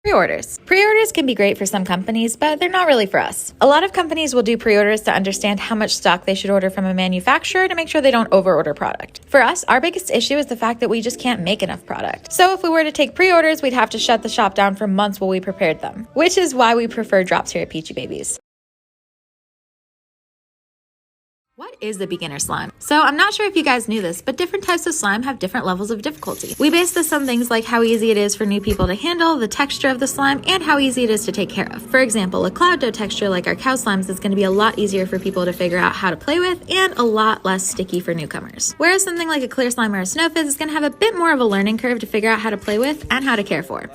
Pre-orders. Pre-orders can be great for some companies, but they're not really for us. A lot of companies will do pre-orders to understand how much stock they should order from a manufacturer to make sure they don't over-order product. For us, our biggest issue is the fact that we just can't make enough product. So if we were to take pre-orders, we'd have to shut the shop down for months while we prepared them, which is why we prefer drops here at Peachy Babies. What is the beginner slime? So I'm not sure if you guys knew this, but different types of slime have different levels of difficulty. We base this on things like how easy it is for new people to handle, the texture of the slime, and how easy it is to take care of. For example, a cloud dough texture like our cow slimes is going to be a lot easier for people to figure out how to play with and a lot less sticky for newcomers. Whereas something like a clear slime or a snow fizz is going to have a bit more of a learning curve to figure out how to play with and how to care for.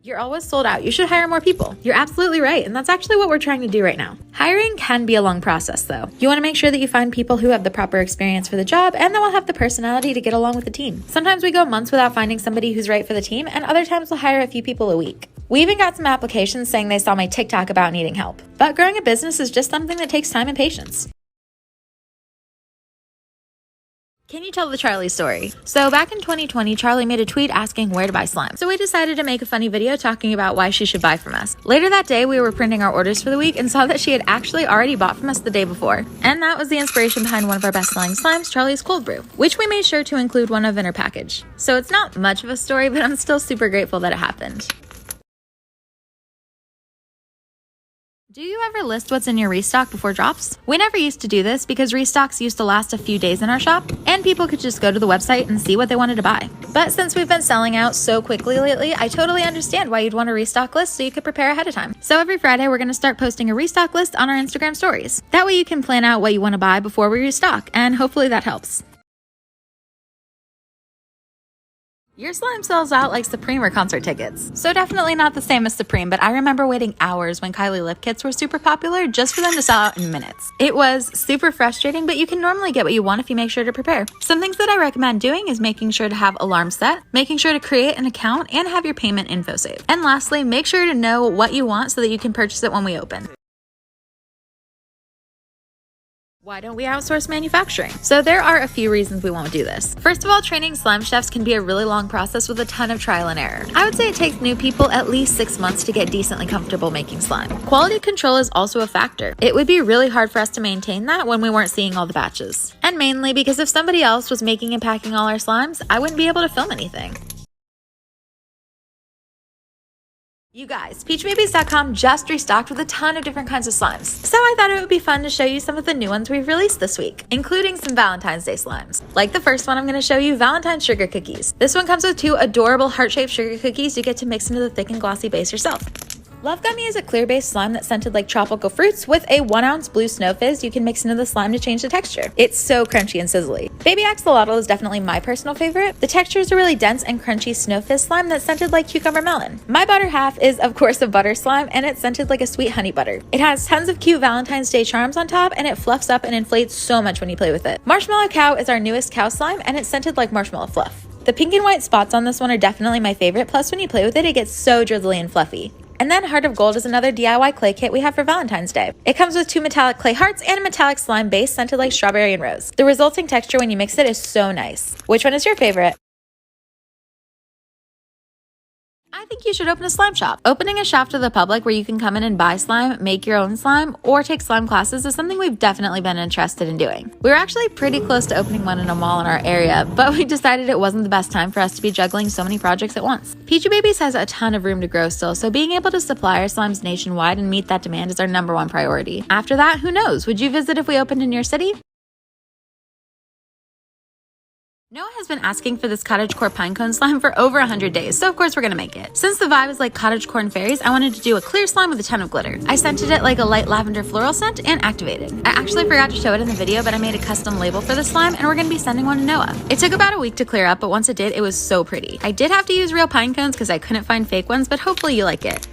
You're always sold out. You should hire more people. You're absolutely right, and that's actually what we're trying to do right now. Hiring can be a long process, though. You want to make sure that you find people who have the proper experience for the job and that will have the personality to get along with the team. Sometimes we go months without finding somebody who's right for the team, and other times we'll hire a few people a week. We even got some applications saying they saw my TikTok about needing help. But growing a business is just something that takes time and patience. Can you tell the Charlie story? So back in 2020, Charlie made a tweet asking where to buy slime. So we decided to make a funny video talking about why she should buy from us. Later that day, we were printing our orders for the week and saw that she had actually already bought from us the day before. And that was the inspiration behind one of our best-selling slimes, Charlie's Cold Brew, which we made sure to include one of in our package. So it's not much of a story, but I'm still super grateful that it happened. Do you ever list what's in your restock before drops? We never used to do this because restocks used to last a few days in our shop, and people could just go to the website and see what they wanted to buy. But since we've been selling out so quickly lately, I totally understand why you'd want a restock list so you could prepare ahead of time. So every Friday, we're going to start posting a restock list on our Instagram stories. That way you can plan out what you want to buy before we restock, and hopefully that helps. Your slime sells out like Supreme or concert tickets. So definitely not the same as Supreme, but I remember waiting hours when Kylie lip kits were super popular just for them to sell out in minutes. It was super frustrating, but you can normally get what you want if you make sure to prepare. Some things that I recommend doing is making sure to have alarms set, making sure to create an account, and have your payment info saved. And lastly, make sure to know what you want so that you can purchase it when we open. Why don't we outsource manufacturing? So there are a few reasons we won't do this. First of all, training slime chefs can be a really long process with a ton of trial and error. I would say it takes new people at least 6 months to get decently comfortable making slime. Quality control is also a factor. It would be really hard for us to maintain that when we weren't seeing all the batches. And mainly because if somebody else was making and packing all our slimes, I wouldn't be able to film anything. You guys, peachbabies.com just restocked with a ton of different kinds of slimes. So I thought it would be fun to show you some of the new ones we've released this week, including some Valentine's Day slimes. Like the first one, I'm going to show you Valentine's Sugar Cookies. This one comes with 2 adorable heart-shaped sugar cookies you get to mix into the thick and glossy base yourself. Love Gummy is a clear-based slime that's scented like tropical fruits with a 1-ounce blue snow fizz you can mix into the slime to change the texture. It's so crunchy and sizzly. Baby Axolotl is definitely my personal favorite. The texture is a really dense and crunchy snow fizz slime that's scented like cucumber melon. My butter half is of course a butter slime, and it's scented like a sweet honey butter. It has tons of cute Valentine's Day charms on top, and it fluffs up and inflates so much when you play with it. Marshmallow Cow is our newest cow slime, and it's scented like marshmallow fluff. The pink and white spots on this one are definitely my favorite, plus when you play with it, it gets so drizzly and fluffy. And then Heart of Gold is another DIY clay kit we have for Valentine's Day. It comes with 2 metallic clay hearts and a metallic slime base scented like strawberry and rose. The resulting texture when you mix it is so nice. Which one is your favorite? I think you should open a slime shop. Opening a shop to the public where you can come in and buy slime, make your own slime, or take slime classes is something we've definitely been interested in doing. We were actually pretty close to opening one in a mall in our area, but we decided it wasn't the best time for us to be juggling so many projects at once. Peachy Babies has a ton of room to grow still, so being able to supply our slimes nationwide and meet that demand is our #1 priority. After that, who knows? Would you visit if we opened in your city? Noah has been asking for this cottagecore pinecone slime for over 100 days, so of course we're gonna make it. Since the vibe is like cottagecore and fairies, I wanted to do a clear slime with a ton of glitter. I scented it like a light lavender floral scent and activated. I actually forgot to show it in the video, but I made a custom label for the slime and we're gonna be sending one to Noah. It took about a week to clear up, but once it did, it was so pretty. I did have to use real pine cones because I couldn't find fake ones, but hopefully you like it.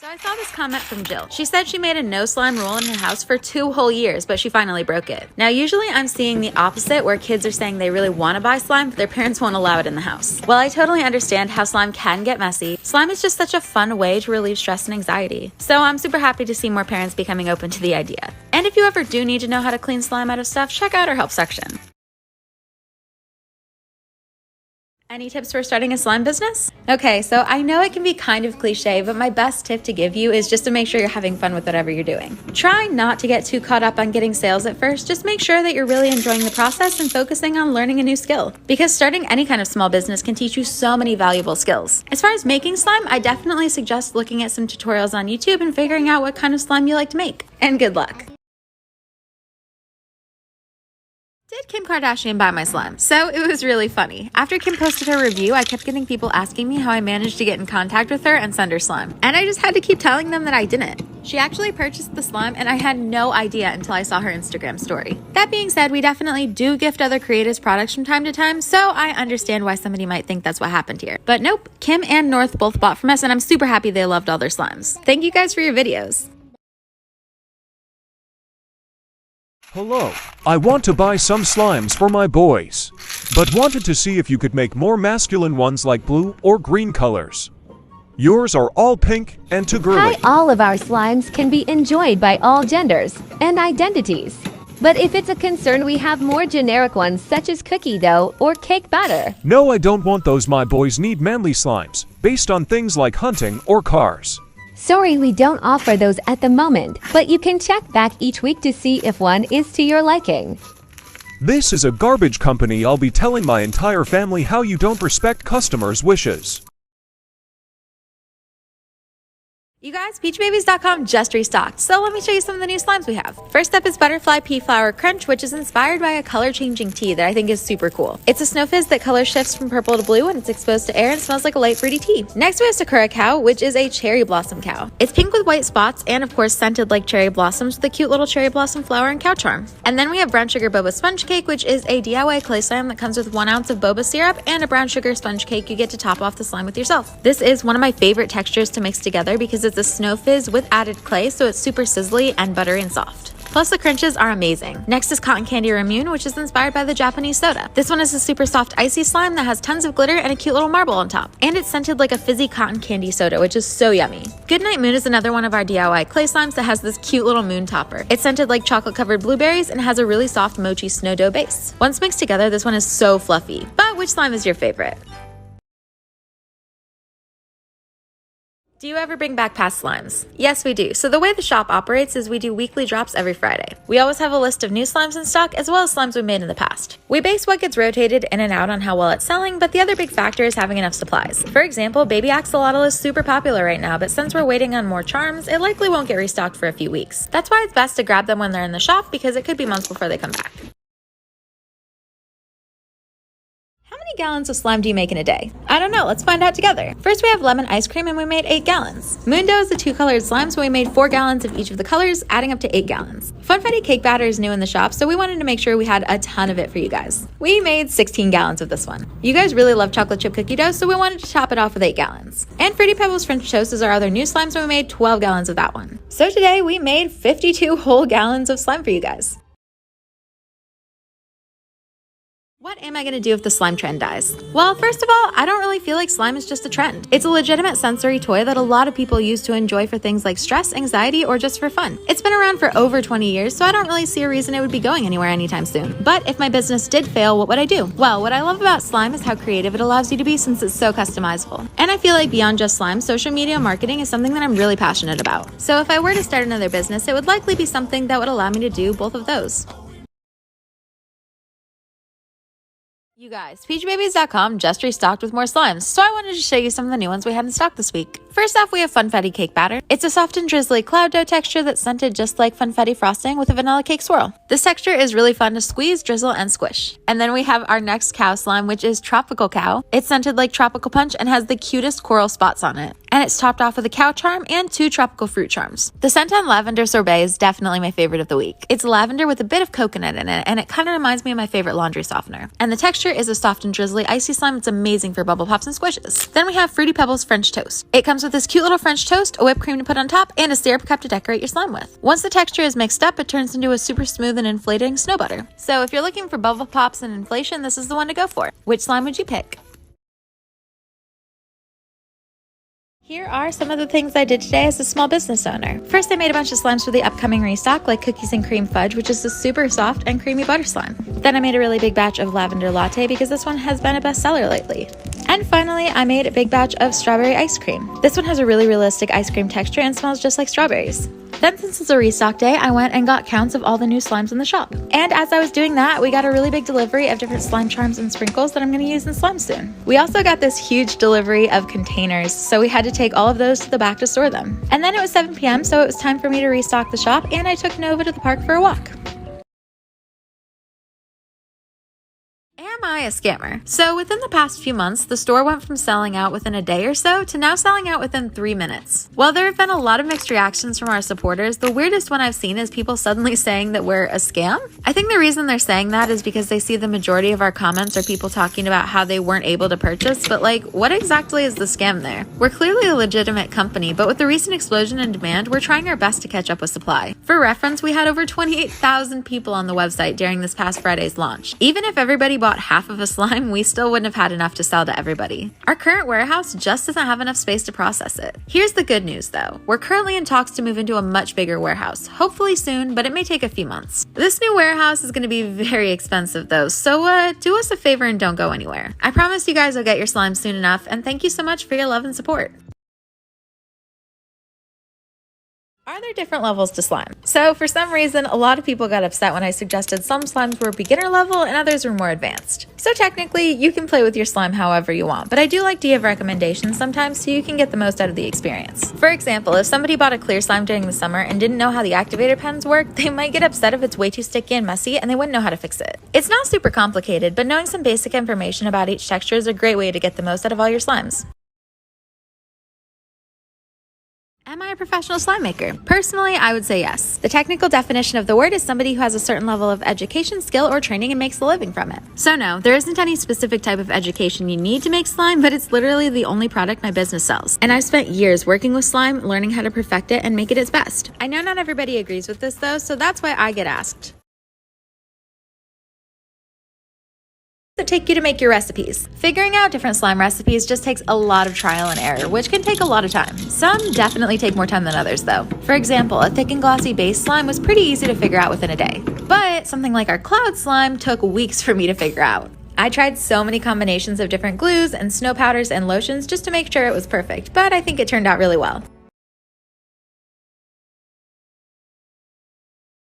So I saw this comment from Jill. She said she made a no slime rule in her house for 2 whole years, but she finally broke it. Now, usually I'm seeing the opposite where kids are saying they really want to buy slime, but their parents won't allow it in the house. While I totally understand how slime can get messy, slime is just such a fun way to relieve stress and anxiety. So I'm super happy to see more parents becoming open to the idea. And if you ever do need to know how to clean slime out of stuff, check out our help section. Any tips for starting a slime business? Okay, so I know it can be kind of cliche, but my best tip to give you is just to make sure you're having fun with whatever you're doing. Try not to get too caught up on getting sales at first. Just make sure that you're really enjoying the process and focusing on learning a new skill. Because starting any kind of small business can teach you so many valuable skills. As far as making slime, I definitely suggest looking at some tutorials on YouTube and figuring out what kind of slime you like to make. And good luck! Did Kim Kardashian buy my slime? So it was really funny. After Kim posted her review, I kept getting people asking me how I managed to get in contact with her and send her slime. And I just had to keep telling them that I didn't. She actually purchased the slime and I had no idea until I saw her Instagram story. That being said, we definitely do gift other creators products from time to time, so I understand why somebody might think that's what happened here. But nope, Kim and North both bought from us and I'm super happy they loved all their slimes. Thank you guys for your videos. Hello, I want to buy some slimes for my boys, but wanted to see if you could make more masculine ones like blue or green colors. Yours are all pink and too girly. Hi, all of our slimes can be enjoyed by all genders and identities. But if it's a concern, we have more generic ones such as cookie dough or cake batter. No, I don't want those. My boys need manly slimes, based on things like hunting or cars. Sorry, we don't offer those at the moment, but you can check back each week to see if one is to your liking. This is a garbage company. I'll be telling my entire family how you don't respect customers' wishes. You guys, peachbabies.com just restocked, so let me show you some of the new slimes we have. First up is Butterfly Pea Flower Crunch, which is inspired by a color-changing tea that I think is super cool. It's a snow fizz that color shifts from purple to blue when it's exposed to air and smells like a light fruity tea. Next we have Sakura Cow, which is a cherry blossom cow. It's pink with white spots and of course scented like cherry blossoms with a cute little cherry blossom flower and cow charm. And then we have Brown Sugar Boba Sponge Cake, which is a DIY clay slime that comes with 1 ounce of boba syrup and a brown sugar sponge cake you get to top off the slime with yourself. This is one of my favorite textures to mix together because it's a snow fizz with added clay, so it's super sizzly and buttery and soft. Plus the crunches are amazing. Next is Cotton Candy Ramune, which is inspired by the Japanese soda. This one is a super soft icy slime that has tons of glitter and a cute little marble on top. And it's scented like a fizzy cotton candy soda, which is so yummy. Goodnight Moon is another one of our DIY clay slimes that has this cute little moon topper. It's scented like chocolate covered blueberries and has a really soft mochi snow dough base. Once mixed together, this one is so fluffy. But which slime is your favorite? Do you ever bring back past slimes? Yes, we do. So the way the shop operates is we do weekly drops every Friday. We always have a list of new slimes in stock as well as slimes we made in the past. We base what gets rotated in and out on how well it's selling, but the other big factor is having enough supplies. For example, Baby Axolotl is super popular right now, but since we're waiting on more charms, it likely won't get restocked for a few weeks. That's why it's best to grab them when they're in the shop because it could be months before they come back. How many gallons of slime do you make in a day? I don't know, let's find out together. First we have lemon ice cream and we made 8 gallons. Moon Dough is the 2-colored slime, so we made 4 gallons of each of the colors, adding up to 8 gallons. Funfetti cake batter is new in the shop, so we wanted to make sure we had a ton of it for you guys. We made 16 gallons of this one. You guys really love chocolate chip cookie dough, so we wanted to top it off with 8 gallons. And Fruity Pebbles French Toast is our other new slime, so we made 12 gallons of that one. So today we made 52 whole gallons of slime for you guys. What am I going to do if the slime trend dies? Well, first of all, I don't really feel like slime is just a trend. It's a legitimate sensory toy that a lot of people use to enjoy for things like stress, anxiety, or just for fun. It's been around for over 20 years, so I don't really see a reason it would be going anywhere anytime soon. But if my business did fail, what would I do? Well, what I love about slime is how creative it allows you to be since it's so customizable. And I feel like beyond just slime, social media marketing is something that I'm really passionate about. So if I were to start another business, it would likely be something that would allow me to do both of those. You guys, peachbabies.com just restocked with more slimes, so I wanted to show you some of the new ones we had in stock this week. First off, we have Funfetti Cake Batter. It's a soft and drizzly cloud dough texture that's scented just like Funfetti frosting with a vanilla cake swirl. This texture is really fun to squeeze, drizzle, and squish. And then we have our next cow slime, which is Tropical Cow. It's scented like tropical punch and has the cutest coral spots on it. And it's topped off with a cow charm and 2 tropical fruit charms. The scent on lavender sorbet is definitely my favorite of the week. It's lavender with a bit of coconut in it, and it kind of reminds me of my favorite laundry softener. And the texture is a soft and drizzly icy slime. It's amazing for bubble pops and squishes. Then we have Fruity Pebbles French Toast. It comes with this cute little French toast, a whipped cream to put on top, and a syrup cup to decorate your slime with. Once the texture is mixed up, it turns into a super smooth and inflating snow butter. So if you're looking for bubble pops and inflation, this is the one to go for. Which slime would you pick? Here are some of the things I did today as a small business owner. First, I made a bunch of slimes for the upcoming restock, like cookies and cream fudge, which is a super soft and creamy butter slime. Then I made a really big batch of lavender latte because this one has been a bestseller lately. And finally, I made a big batch of strawberry ice cream. This one has a really realistic ice cream texture and smells just like strawberries. Then, since it's a restock day, I went and got counts of all the new slimes in the shop. And as I was doing that, we got a really big delivery of different slime charms and sprinkles that I'm going to use in slime soon. We also got this huge delivery of containers, so we had to take all of those to the back to store them. And then it was 7 p.m., so it was time for me to restock the shop, and I took Nova to the park for a walk. Am I a scammer? So within the past few months, the store went from selling out within a day or so to now selling out within 3 minutes. While there have been a lot of mixed reactions from our supporters, the weirdest one I've seen is people suddenly saying that we're a scam. I think the reason they're saying that is because they see the majority of our comments are people talking about how they weren't able to purchase, but like, what exactly is the scam there? We're clearly a legitimate company, but with the recent explosion in demand, we're trying our best to catch up with supply. For reference, we had over 28,000 people on the website during this past Friday's launch. Even if everybody bought half of a slime, we still wouldn't have had enough to sell to everybody. Our current warehouse just doesn't have enough space to process it. Here's the good news though. We're currently in talks to move into a much bigger warehouse, hopefully soon, but it may take a few months. This new warehouse is going to be very expensive though, so do us a favor and don't go anywhere. I promise you guys will get your slime soon enough, and thank you so much for your love and support. Are there different levels to slime? So for some reason, a lot of people got upset when I suggested some slimes were beginner level and others were more advanced. So technically, you can play with your slime however you want, but I do like to give recommendations sometimes so you can get the most out of the experience. For example, if somebody bought a clear slime during the summer and didn't know how the activator pens work, they might get upset if it's way too sticky and messy and they wouldn't know how to fix it. It's not super complicated, but knowing some basic information about each texture is a great way to get the most out of all your slimes. Am I a professional slime maker? Personally, I would say yes. The technical definition of the word is somebody who has a certain level of education, skill, or training and makes a living from it. So no, there isn't any specific type of education you need to make slime, but it's literally the only product my business sells. And I've spent years working with slime, learning how to perfect it and make it its best. I know not everybody agrees with this though, so that's why I get asked. That take you to make your recipes. Figuring out different slime recipes just takes a lot of trial and error, which can take a lot of time. Some definitely take more time than others though. For example, a thick and glossy base slime was pretty easy to figure out within a day. But something like our cloud slime took weeks for me to figure out. I tried so many combinations of different glues and snow powders and lotions just to make sure it was perfect, but I think it turned out really well.